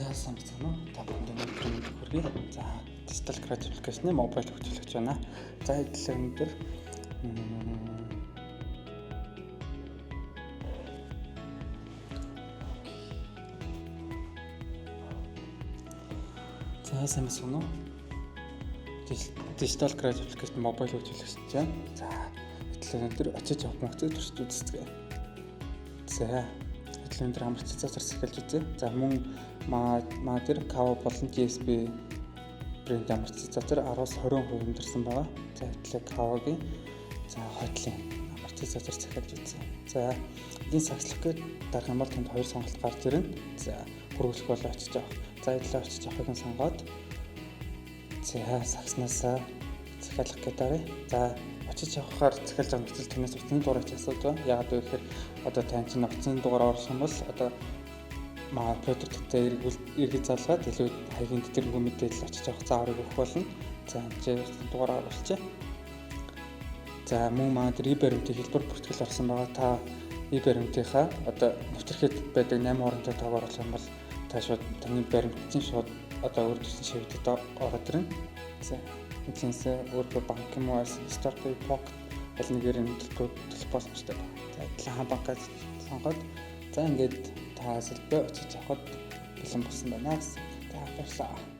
За сайн байна уу? Та бүхэнд өнөөдөр хүргэе. За digital creative application-ы мобайл хөтөлбөрч байна. За эдлээ өнөөдөр За сайн байна уу? Digital creative application мобайл хөтөлбөрч байна. За эдлээ өнөөдөр очиж авах функцийг туршиж үзье. За эдлээ өнөөдөр хамт цацаар сахилж үзье. За мөн маа дээр Kava болон GSP брэнд амортизатор 10-20% өндөрсөн байгаа. За эдлээ Kava-гийн хойтлын амортизатор захиалж үзье. За эдийн сахилах гээд дарах юм бол тэнд хоёр сонголт гарч ирнэ. За хөрвүүлэх бол очиж авах. За эдлээ очиж авахыг сонгоод за сагснаасаа захиалах гээд арай. За очиж авахаар захиалж байгаа мэтэл танаас утасны дугаарыг асууж байгаа. Яагаад вэ гэхээр одоо тань чинь утасны дугаар оруулах юм бол одоо продукттай эргэж залгаад илүү хаягийн детэргүй мэдээлэл очиж авах зааврыг өгөх болно. За энэ дугаар оруулчих. За мөн дээр e-баримтын хэлбэр бүртгэл орсон байгаа. Та e-баримтынхаа одоо нэвтрэхэд байдаг 8 хоронтой тоог оруулах юм бол та шууд таны баримтын шууд одоо өөр төрлийн шивдэд ороод ирнэ. За энэсээ өөрөөр банк юм уу Starpay Pocket аль нэгээр нь төлөх боломжтой байна. За адилхан банкад сонгоод за ингээд та сэлбэ очиж авахд бэлэн болсон байна гэсэн. За баярлалаа.